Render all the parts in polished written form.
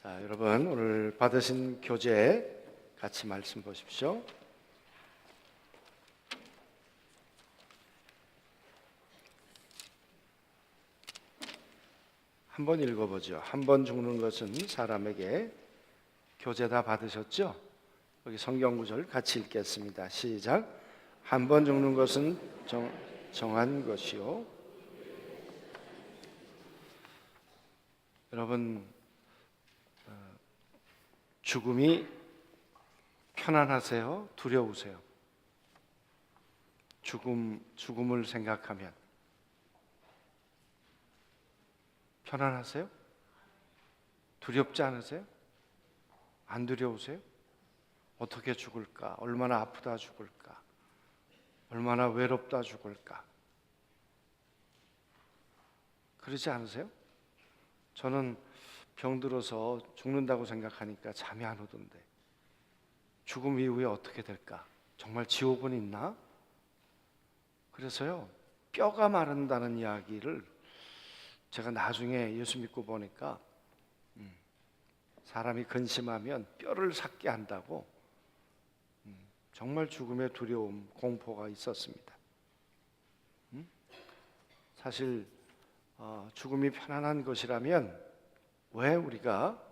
자, 여러분 오늘 받으신 교재 같이 말씀 보십시오. 한번 읽어보죠. 한 번 죽는 것은 사람에게. 교재 다 받으셨죠? 여기 성경 구절 같이 읽겠습니다. 시작. 한 번 죽는 것은 정한 것이요. 여러분, 죽음이 편안하세요? 두려우세요? 죽음을 생각하면 편안하세요? 두렵지 않으세요? 안 두려우세요? 어떻게 죽을까? 얼마나 아프다 죽을까? 얼마나 외롭다 죽을까? 그러지 않으세요? 저는 병들어서 죽는다고 생각하니까 잠이 안 오던데 죽음 이후에 어떻게 될까? 정말 지옥은 있나? 그래서요, 뼈가 마른다는 이야기를 제가 나중에 예수 믿고 보니까 사람이 근심하면 뼈를 삭게 한다고 정말 죽음의 두려움, 공포가 있었습니다. 사실 죽음이 편안한 것이라면 왜 우리가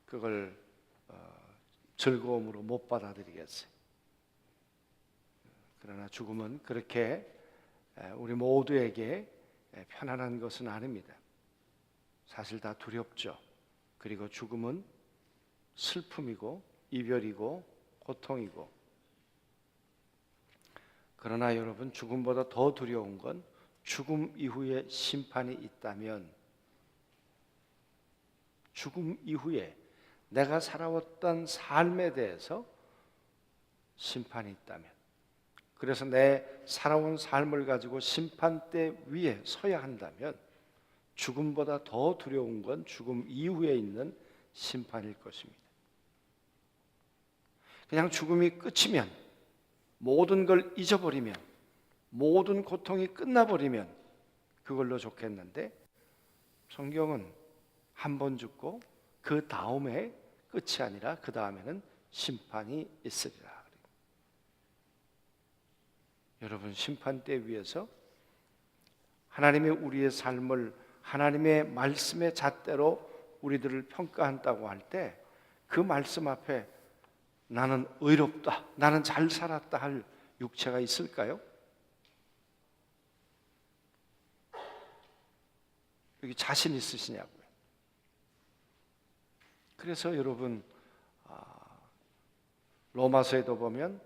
그걸 즐거움으로 못 받아들이겠어요? 그러나 죽음은 그렇게 우리 모두에게 편안한 것은 아닙니다. 사실 다 두렵죠. 그리고 죽음은 슬픔이고 이별이고 고통이고. 그러나 여러분, 죽음보다 더 두려운 건 죽음 이후에 심판이 있다면, 죽음 이후에 내가 살아왔던 삶에 대해서 심판이 있다면, 그래서 내 살아온 삶을 가지고 심판대 위에 서야 한다면 죽음보다 더 두려운 건 죽음 이후에 있는 심판일 것입니다. 그냥 죽음이 끝이면, 모든 걸 잊어버리면, 모든 고통이 끝나버리면 그걸로 좋겠는데, 성경은 한 번 죽고 그 다음에 끝이 아니라 그 다음에는 심판이 있으리라. 여러분, 심판대 위에서 하나님의 우리의 삶을 하나님의 말씀의 잣대로 우리들을 평가한다고 할 때 그 말씀 앞에 나는 의롭다, 나는 잘 살았다 할 육체가 있을까요? 여기 자신 있으시냐고요. 그래서 여러분, 로마서에도 보면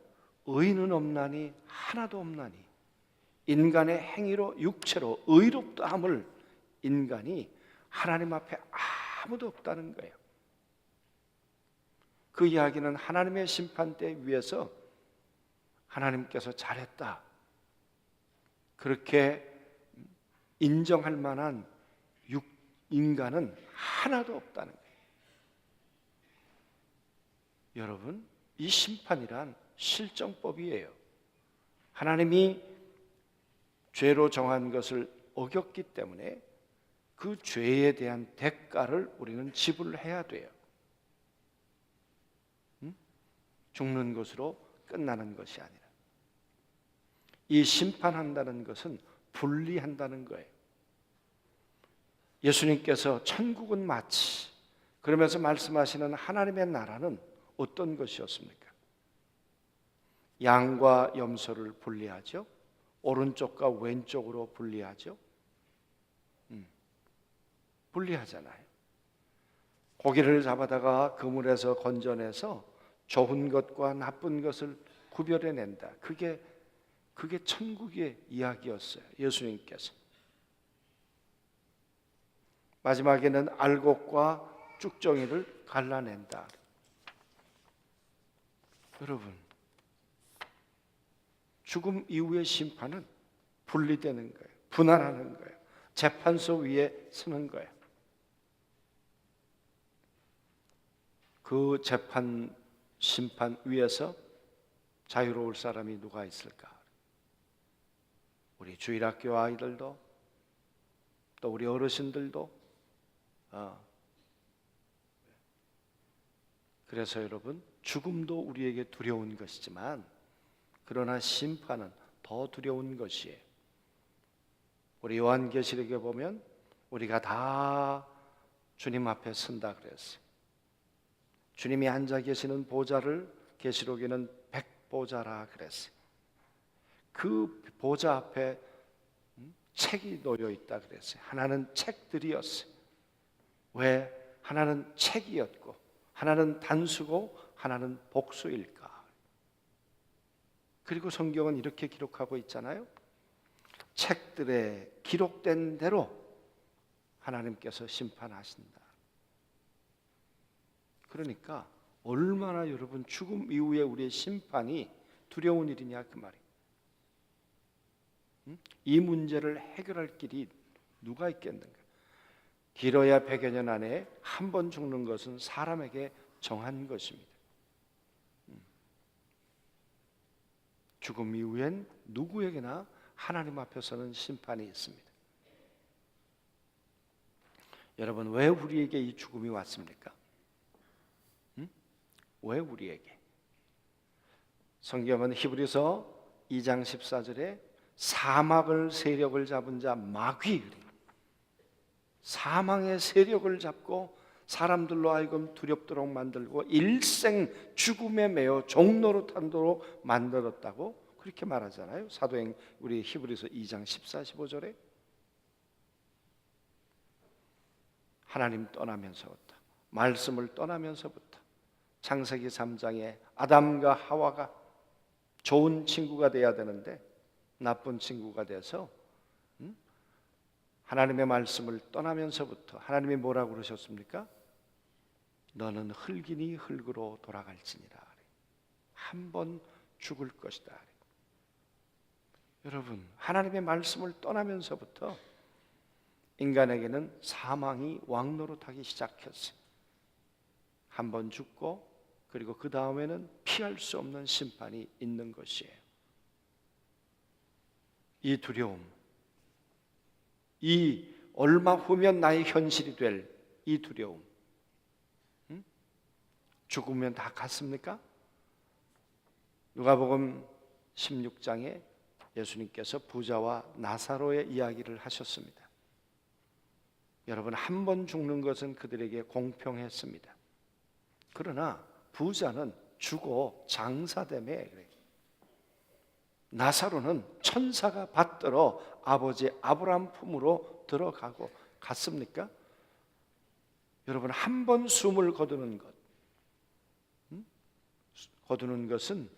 의인은 없나니 하나도 없나니, 인간의 행위로 육체로 의롭다 함을 인간이 하나님 앞에 아무도 없다는 거예요. 그 이야기는 하나님의 심판대 위에서 하나님께서 잘했다, 그렇게 인정할 만한 인간은 하나도 없다는 거예요. 여러분, 이 심판이란 실정법이에요. 하나님이 죄로 정한 것을 어겼기 때문에 그 죄에 대한 대가를 우리는 지불해야 돼요. 죽는 것으로 끝나는 것이 아니라, 이 심판한다는 것은 분리한다는 거예요. 예수님께서 천국은 마치, 그러면서 말씀하시는 하나님의 나라는 어떤 것이었습니까? 양과 염소를 분리하죠. 오른쪽과 왼쪽으로 분리하죠. 분리하잖아요. 고기를 잡아다가 그물에서 건져내서 좋은 것과 나쁜 것을 구별해낸다. 그게 천국의 이야기였어요. 예수님께서 마지막에는 알곡과 쭉정이를 갈라낸다. 여러분, 죽음 이후의 심판은 분리되는 거예요. 분할하는 거예요. 재판소 위에 서는 거예요. 그 재판 심판 위에서 자유로울 사람이 누가 있을까? 우리 주일학교 아이들도, 또 우리 어르신들도 그래서 여러분, 죽음도 우리에게 두려운 것이지만 그러나 심판은 더 두려운 것이에요. 우리 요한계시록에 보면 우리가 다 주님 앞에 선다 그랬어요. 주님이 앉아 계시는 보좌를 계시록에는 백보좌라 그랬어요. 그 보좌 앞에 책이 놓여 있다 그랬어요. 하나는 책들이었어요. 왜? 하나는 책이었고 하나는 단수고 하나는 복수일까? 그리고 성경은 이렇게 기록하고 있잖아요. 책들에 기록된 대로 하나님께서 심판하신다. 그러니까 얼마나 여러분 죽음 이후에 우리의 심판이 두려운 일이냐 그 말이에요. 이 문제를 해결할 길이 누가 있겠는가? 길어야 100여 년 안에 한 번 죽는 것은 사람에게 정한 것입니다. 죽음 이후엔 누구에게나 하나님 앞에서는 심판이 있습니다. 여러분, 왜 우리에게 이 죽음이 왔습니까? 왜 우리에게? 성경은 히브리서 2장 14절에 사막을 세력을 잡은 자 마귀, 사망의 세력을 잡고 사람들로 하여금 두렵도록 만들고 일생 죽음에 매여 종로로 탄도록 만들었다고 그렇게 말하잖아요. 사도행 우리 히브리서 2장 14, 15절에 하나님 떠나면서부터, 말씀을 떠나면서부터 창세기 3장에 아담과 하와가 좋은 친구가 돼야 되는데 나쁜 친구가 돼서 하나님의 말씀을 떠나면서부터 하나님이 뭐라고 그러셨습니까? 너는 흙이니 흙으로 돌아갈지니라. 한 번 죽을 것이다. 여러분, 하나님의 말씀을 떠나면서부터 인간에게는 사망이 왕노릇하기 시작했어요. 한 번 죽고 그리고 그 다음에는 피할 수 없는 심판이 있는 것이에요. 이 두려움, 이 얼마 후면 나의 현실이 될 이 두려움, 죽으면 다 갔습니까? 누가복음 16장에 예수님께서 부자와 나사로의 이야기를 하셨습니다. 여러분, 한 번 죽는 것은 그들에게 공평했습니다. 그러나 부자는 죽어 장사되매 그래요. 나사로는 천사가 받들어 아버지 아브라함 품으로 들어가고 갔습니까? 여러분, 한 번 숨을 거두는 것은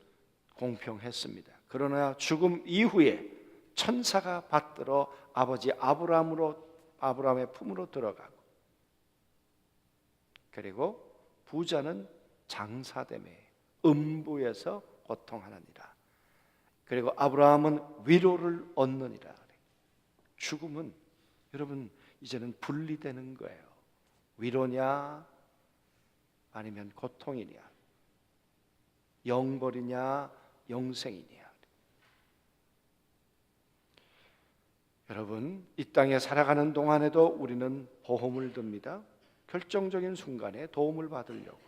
공평했습니다. 그러나 죽음 이후에 천사가 받들어 아버지 아브라함의 품으로 들어가고, 그리고 부자는 장사되매 음부에서 고통하느니라. 그리고 아브라함은 위로를 얻느니라. 죽음은 여러분 이제는 분리되는 거예요. 위로냐 아니면 고통이냐, 영벌이냐 영생이냐. 여러분, 이 땅에 살아가는 동안에도 우리는 보험을 듭니다. 결정적인 순간에 도움을 받으려고.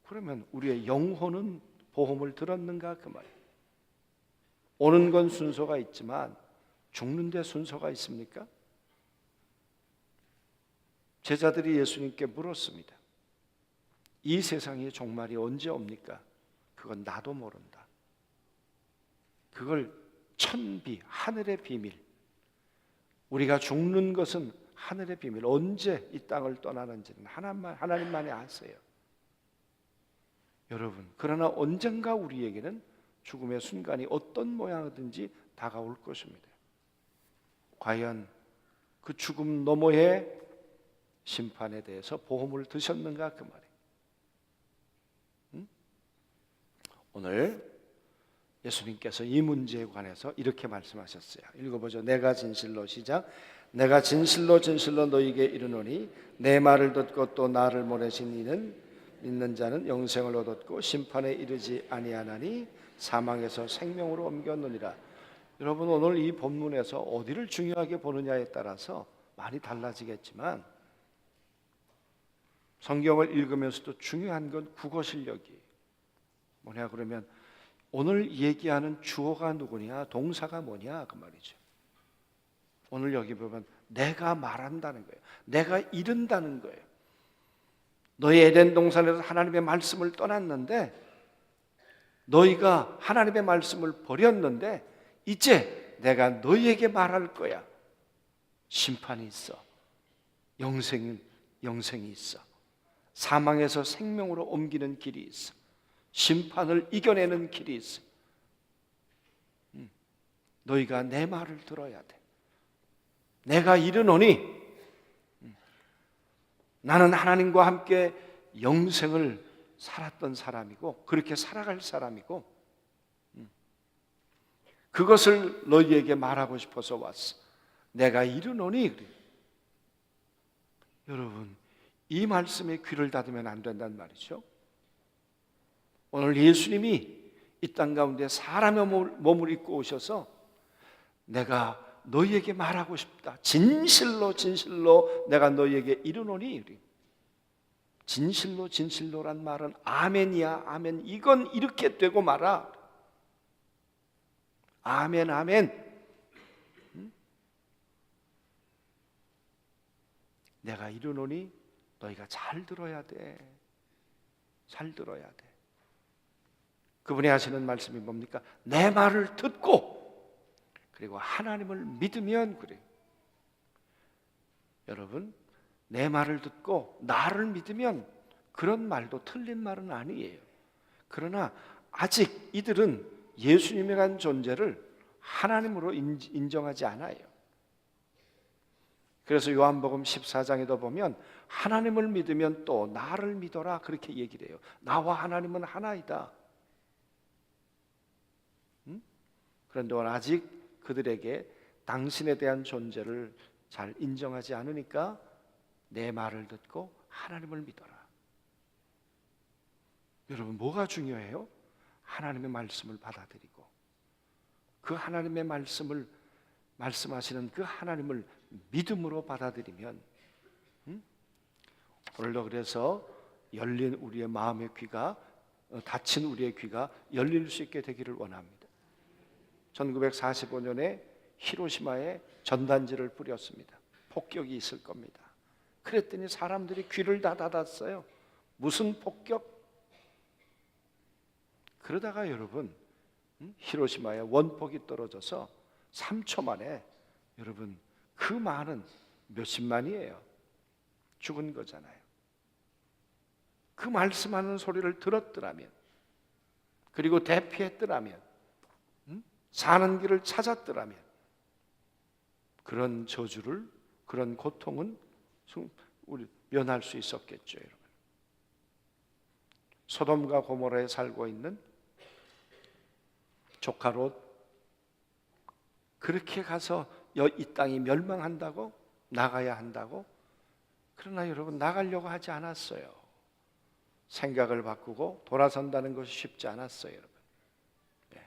그러면 우리의 영혼은 보험을 들었는가 그 말이에요. 오는 건 순서가 있지만 죽는 데 순서가 있습니까? 제자들이 예수님께 물었습니다. 이 세상의 종말이 언제 옵니까? 그건 나도 모른다. 그걸 천비, 하늘의 비밀. 우리가 죽는 것은 하늘의 비밀. 언제 이 땅을 떠나는지는 하나님만이 아세요. 여러분, 그러나 언젠가 우리에게는 죽음의 순간이 어떤 모양이든지 다가올 것입니다. 과연 그 죽음 너머의 심판에 대해서 보험을 드셨는가 그 말이에요. 오늘 예수님께서 이 문제에 관해서 이렇게 말씀하셨어요. 읽어보죠. 내가 진실로 시작. 내가 진실로 진실로 너희에게 이르노니 내 말을 듣고 또 나를 보내신 이는 믿는 자는 영생을 얻었고 심판에 이르지 아니하나니 사망에서 생명으로 옮겼느니라. 여러분, 오늘 이 본문에서 어디를 중요하게 보느냐에 따라서 많이 달라지겠지만 성경을 읽으면서도 중요한 건 국어 실력이 뭐냐 그러면 오늘 얘기하는 주어가 누구냐, 동사가 뭐냐 그 말이죠. 오늘 여기 보면 내가 말한다는 거예요. 내가 이른다는 거예요. 너희 에덴 동산에서 하나님의 말씀을 떠났는데, 너희가 하나님의 말씀을 버렸는데 이제 내가 너희에게 말할 거야. 심판이 있어. 영생이 있어. 사망에서 생명으로 옮기는 길이 있어. 심판을 이겨내는 길이 있어. 너희가 내 말을 들어야 돼. 내가 이르노니 나는 하나님과 함께 영생을 살았던 사람이고 그렇게 살아갈 사람이고 그것을 너희에게 말하고 싶어서 왔어. 내가 이르노니 그래. 여러분, 이 말씀에 귀를 닫으면 안 된단 말이죠. 오늘 예수님이 이 땅 가운데 사람의 몸을 입고 오셔서 내가 너희에게 말하고 싶다. 진실로 진실로 내가 너희에게 이르노니. 진실로 진실로란 말은 아멘이야. 아멘. 이건 이렇게 되고 말아. 아멘 아멘. 내가 이르노니 너희가 잘 들어야 돼. 잘 들어야 돼. 그분이 하시는 말씀이 뭡니까? 내 말을 듣고 그리고 하나님을 믿으면 그래요. 여러분, 내 말을 듣고 나를 믿으면 그런 말도 틀린 말은 아니에요. 그러나 아직 이들은 예수님이라는 존재를 하나님으로 인정하지 않아요. 그래서 요한복음 14장에도 보면 하나님을 믿으면 또 나를 믿어라 그렇게 얘기를 해요. 나와 하나님은 하나이다. 그런데 아직 그들에게 당신에 대한 존재를 잘 인정하지 않으니까 내 말을 듣고 하나님을 믿어라. 여러분, 뭐가 중요해요? 하나님의 말씀을 받아들이고 그 하나님의 말씀을 말씀하시는 그 하나님을 믿음으로 받아들이면 오늘도 그래서 열린 우리의 마음의 귀가 닫힌 우리의 귀가 열릴 수 있게 되기를 원합니다. 1945년에 히로시마에 전단지를 뿌렸습니다. 폭격이 있을 겁니다. 그랬더니 사람들이 귀를 다 닫았어요. 무슨 폭격? 그러다가 여러분 히로시마에 원폭이 떨어져서 3초 만에 여러분 그 많은 몇십만이에요. 죽은 거잖아요. 그 말씀하는 소리를 들었더라면 그리고 대피했더라면 사는 길을 찾았더라면 그런 저주를 그런 고통은 우리 면할 수 있었겠죠. 여러분. 소돔과 고모라에 살고 있는 조카 롯 그렇게 가서 이 땅이 멸망한다고 나가야 한다고 그러나 여러분 나가려고 하지 않았어요. 생각을 바꾸고 돌아선다는 것이 쉽지 않았어요. 여러분. 네.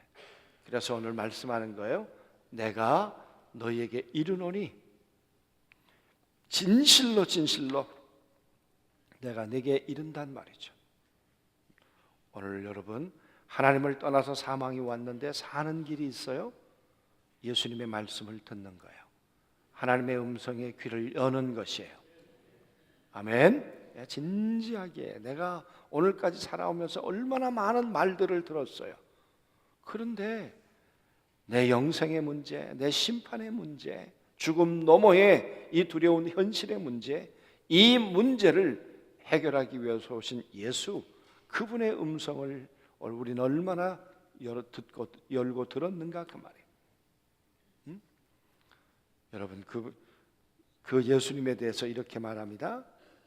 그래서 오늘 말씀하는 거예요. 내가 너희에게 이르노니 진실로 진실로 내가 내게 이른단 말이죠. 오늘 여러분 하나님을 떠나서 사망이 왔는데 사는 길이 있어요. 예수님의 말씀을 듣는 거예요. 하나님의 음성에 귀를 여는 것이에요. 아멘. 진지하게 내가 오늘까지 살아오면서 얼마나 많은 말들을 들었어요. 그런데 내 영생의 문제, 내 심판의 문제, 죽음 너머의 이 두려운 현실의 문제, 이 문제를 해결하기 위해서 오신 예수, 그분의 음성을 우리는 얼마나 열고 들었는가 그 말이에요. 여러분 그 예수님에 대해서 이렇게 말합니다.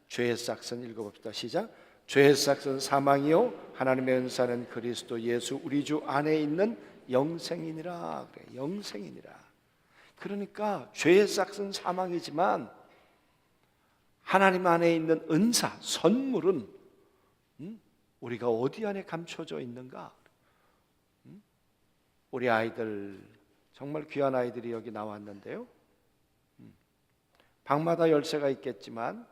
죄의 싹은 읽어봅시다. 시작. 죄의 싹은 사망이요 하나님의 은사는 그리스도 예수 우리 주 안에 있는 영생이니라. 그래, 영생이니라. 그러니까 죄의 싹은 사망이지만 하나님 안에 있는 은사, 선물은 우리가 어디 안에 감춰져 있는가? 우리 아이들 정말 귀한 아이들이 여기 나왔는데요. 방마다 열쇠가 있겠지만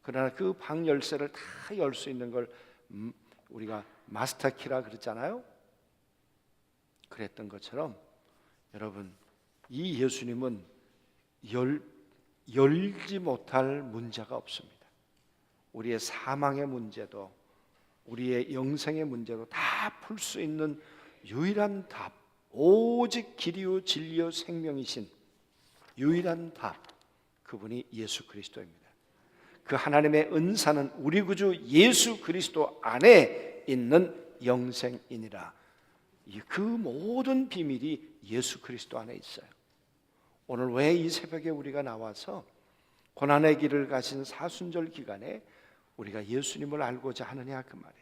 그러나 그 방 열쇠를 다 열 수 있는 걸 우리가 마스터키라 그랬잖아요. 그랬던 것처럼 여러분, 이 예수님은 열지 못할 문제가 없습니다. 우리의 사망의 문제도 우리의 영생의 문제도 다 풀 수 있는 유일한 답, 오직 길이요 진리요 생명이신 유일한 답, 그분이 예수 그리스도입니다. 그 하나님의 은사는 우리 구주 예수 그리스도 안에 있는 영생이니라. 그 모든 비밀이 예수 그리스도 안에 있어요. 오늘 왜 이 새벽에 우리가 나와서 고난의 길을 가신 사순절 기간에 우리가 예수님을 알고자 하느냐 그 말이에요.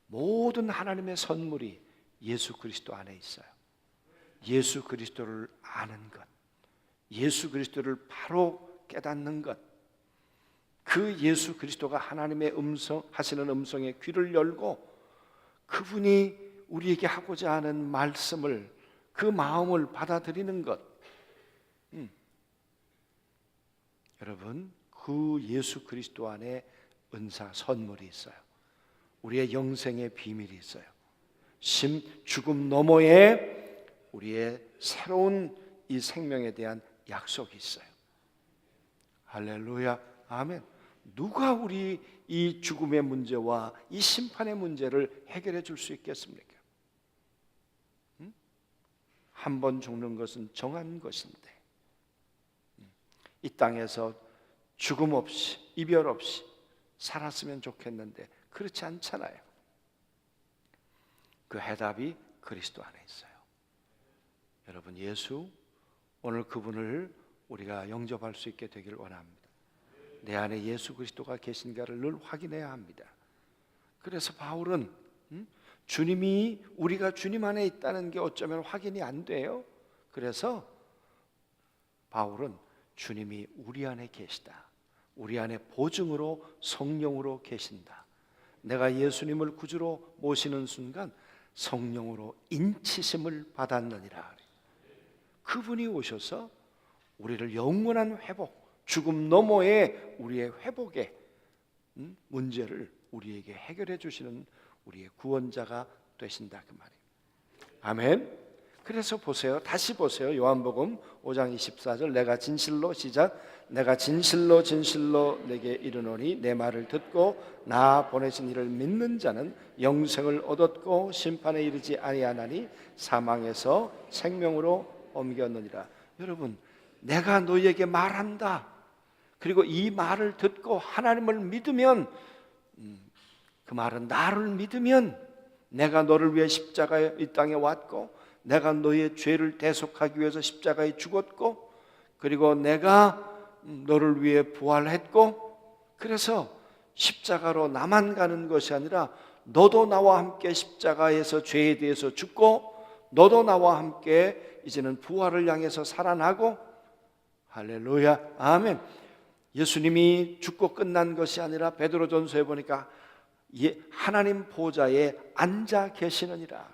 모든 하나님의 선물이 예수 그리스도 안에 있어요. 예수 그리스도를 아는 것, 예수 그리스도를 바로 깨닫는 것, 그 예수 그리스도가 하나님의 하시는 음성에 귀를 열고 그분이 우리에게 하고자 하는 말씀을, 그 마음을 받아들이는 것. 여러분, 그 예수 그리스도 안에 은사 선물이 있어요. 우리의 영생의 비밀이 있어요. 죽음 너머에 우리의 새로운 이 생명에 대한 약속이 있어요. 할렐루야, 아멘. 누가 우리 이 죽음의 문제와 이 심판의 문제를 해결해 줄 수 있겠습니까? 한 번 죽는 것은 정한 것인데 이 땅에서 죽음 없이, 이별 없이 살았으면 좋겠는데 그렇지 않잖아요. 그 해답이 그리스도 안에 있어요. 여러분, 예수, 오늘 그분을 우리가 영접할 수 있게 되기를 원합니다. 내 안에 예수 그리스도가 계신가를 늘 확인해야 합니다. 그래서 바울은 주님이, 우리가 주님 안에 있다는 게 어쩌면 확인이 안 돼요. 그래서 바울은 주님이 우리 안에 계시다, 우리 안에 보증으로 성령으로 계신다, 내가 예수님을 구주로 모시는 순간 성령으로 인치심을 받았느니라. 그분이 오셔서 우리를 영원한 회복, 죽음 너머의 우리의 회복의 문제를 우리에게 해결해 주시는 우리의 구원자가 되신다 그 말이에요. 아멘. 그래서 보세요, 다시 보세요. 요한복음 5장 24절, 내가 진실로, 시작, 내가 진실로 진실로 내게 이르노니 내 말을 듣고 나 보내신 이를 믿는 자는 영생을 얻었고 심판에 이르지 아니하나니 사망에서 생명으로 옮겼느니라. 여러분, 내가 너희에게 말한다, 그리고 이 말을 듣고 하나님을 믿으면, 그 말은 나를 믿으면, 내가 너를 위해 십자가에 이 땅에 왔고 내가 너의 죄를 대속하기 위해서 십자가에 죽었고 그리고 내가 너를 위해 부활했고, 그래서 십자가로 나만 가는 것이 아니라 너도 나와 함께 십자가에서 죄에 대해서 죽고 너도 나와 함께 이제는 부활을 향해서 살아나고, 할렐루야, 아멘. 예수님이 죽고 끝난 것이 아니라 베드로전서에 보니까 하나님 보좌에 앉아 계시느니라.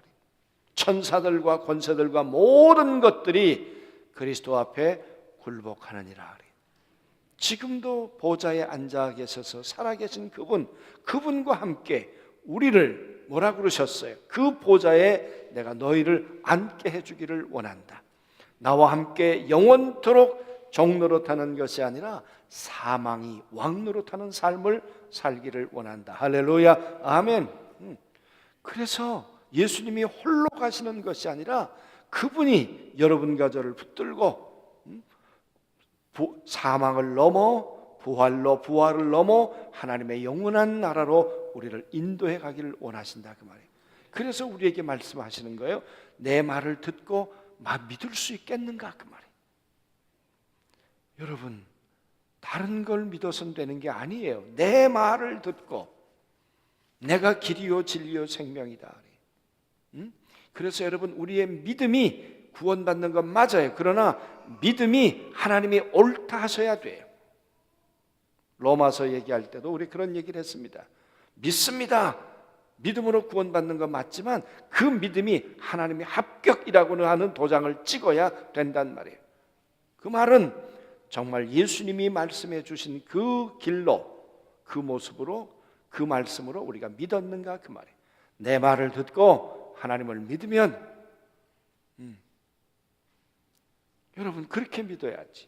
천사들과 권세들과 모든 것들이 그리스도 앞에 굴복하느니라. 지금도 보좌에 앉아 계셔서 살아계신 그분과 함께 우리를 뭐라 그러셨어요? 그 보좌에 내가 너희를 앉게 해주기를 원한다. 나와 함께 영원토록 종노릇하는 것이 아니라 사망이 왕노릇하는 삶을 살기를 원한다. 할렐루야, 아멘. 그래서 예수님이 홀로 가시는 것이 아니라 그분이 여러분과 저를 붙들고 사망을 넘어 부활을 넘어 하나님의 영원한 나라로 우리를 인도해 가기를 원하신다 그 말이에요. 그래서 우리에게 말씀하시는 거예요. 내 말을 듣고 믿을 수 있겠는가 그 말이에요. 여러분, 다른 걸 믿어서는 되는 게 아니에요. 내 말을 듣고 내가 길이요 진리요 생명이다. 그래서 여러분, 우리의 믿음이 구원받는 건 맞아요. 그러나 믿음이 하나님이 옳다 하셔야 돼요. 로마서 얘기할 때도 우리 그런 얘기를 했습니다. 믿습니다. 믿음으로 구원받는 건 맞지만 그 믿음이 하나님이 합격이라고 하는 도장을 찍어야 된단 말이에요. 그 말은 정말 예수님이 말씀해 주신 그 길로, 그 모습으로, 그 말씀으로 우리가 믿었는가 그 말이에요. 내 말을 듣고 하나님을 믿으면 여러분 그렇게 믿어야지.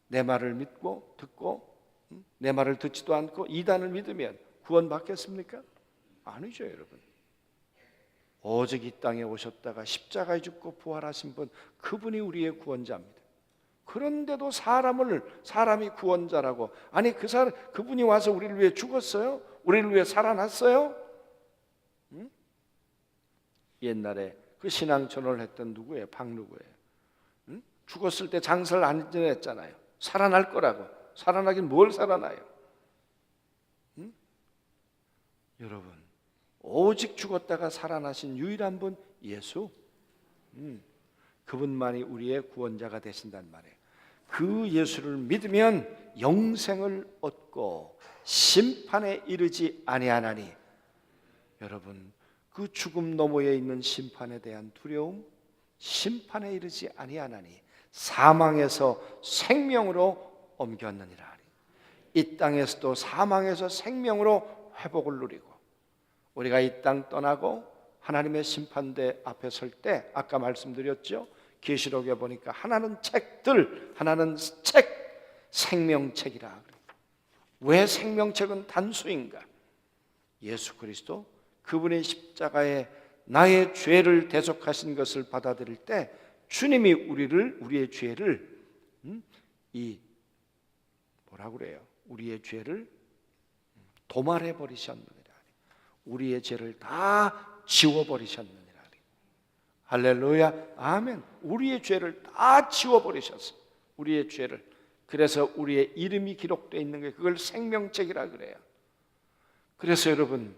내 말을 믿고 듣고 내 말을 듣지도 않고 이단을 믿으면 구원받겠습니까? 아니죠, 여러분. 오직 이 땅에 오셨다가 십자가에 죽고 부활하신 분, 그분이 우리의 구원자입니다. 그런데도 사람이 구원자라고, 아니 그분이 와서 우리를 위해 죽었어요? 우리를 위해 살아났어요? 응? 옛날에 그 신앙전을 했던 누구예요? 박누구예요? 응? 죽었을 때 장사를 안 지냈잖아요. 살아날 거라고. 살아나긴 뭘 살아나요? 응? 여러분, 오직 죽었다가 살아나신 유일한 분 예수. 그분만이 우리의 구원자가 되신단 말이에요. 그 예수를 믿으면 영생을 얻고 심판에 이르지 아니하나니, 여러분 그 죽음 너머에 있는 심판에 대한 두려움, 심판에 이르지 아니하나니 사망에서 생명으로 옮겼느니라. 이 땅에서도 사망에서 생명으로 회복을 누리고, 우리가 이 땅 떠나고 하나님의 심판대 앞에 설 때 아까 말씀드렸죠. 계시록에 보니까 하나는 책, 생명책이라. 왜 생명책은 단수인가? 예수 그리스도 그분의 십자가에 나의 죄를 대속하신 것을 받아들일 때 주님이 우리의 죄를 우리의 죄를 도말해 버리셨느니라. 우리의 죄를 다 지워 버리셨느니라. 할렐루야, 아멘. 우리의 죄를 다 지워 버리셨어요. 우리의 죄를. 그래서 우리의 이름이 기록되어 있는 게 그걸 생명책이라 그래요. 그래서 여러분,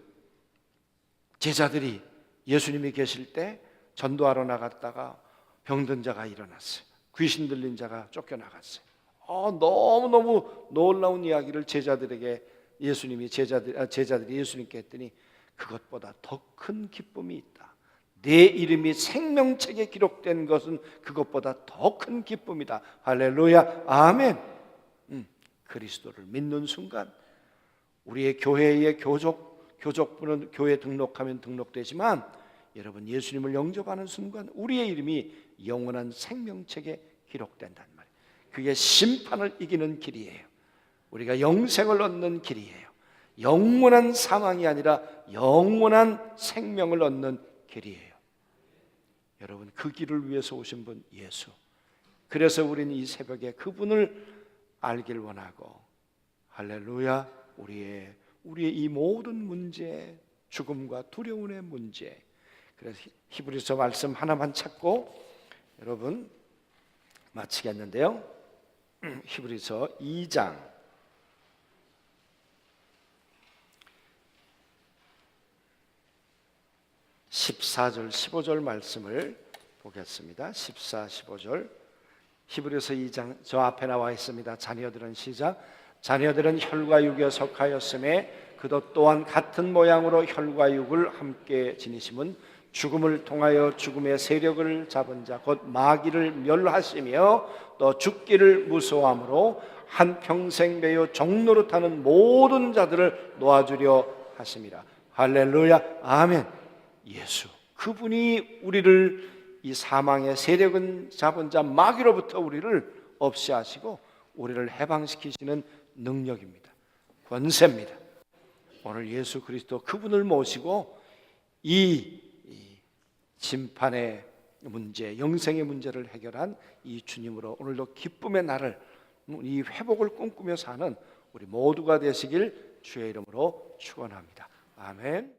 제자들이 예수님이 계실 때 전도하러 나갔다가 병든 자가 일어났어요. 귀신 들린 자가 쫓겨나갔어요. 너무너무 놀라운 이야기를 제자들이 예수님께 했더니, 그것보다 더 큰 기쁨이 있다. 내 이름이 생명책에 기록된 것은 그것보다 더 큰 기쁨이다. 할렐루야, 아멘. 그리스도를 믿는 순간 우리의 교회의 교족부는 교회 등록하면 등록되지만, 여러분 예수님을 영접하는 순간 우리의 이름이 영원한 생명책에 기록된단 말이에요. 그게 심판을 이기는 길이에요. 우리가 영생을 얻는 길이에요. 영원한 사망이 아니라 영원한 생명을 얻는 길이에요. 여러분 그 길을 위해서 오신 분 예수. 그래서 우리는 이 새벽에 그분을 알길 원하고, 할렐루야, 우리의 이 모든 문제, 죽음과 두려움의 문제, 그래서 히브리서 말씀 하나만 찾고 여러분 마치겠는데요. 히브리서 2장 14절 15절 말씀을 보겠습니다. 14, 15절 히브리서 2장 저 앞에 나와 있습니다. 자녀들은 시작. 자녀들은 혈과 육에 속하였음에 그도 또한 같은 모양으로 혈과 육을 함께 지니심은 죽음을 통하여 죽음의 세력을 잡은 자 곧 마귀를 멸하시며 또 죽기를 무서워함으로 한평생 매여 종노릇하는 모든 자들을 놓아주려 하심이라. 할렐루야, 아멘. 예수, 그분이 우리를 이 사망의 세력은 잡은 자 마귀로부터 우리를 없이 하시고 우리를 해방시키시는 능력입니다. 권세입니다. 오늘 예수 그리스도 그분을 모시고 이 심판의 문제, 영생의 문제를 해결한 이 주님으로 오늘도 기쁨의 날을, 이 회복을 꿈꾸며 사는 우리 모두가 되시길 주의 이름으로 축원합니다. 아멘.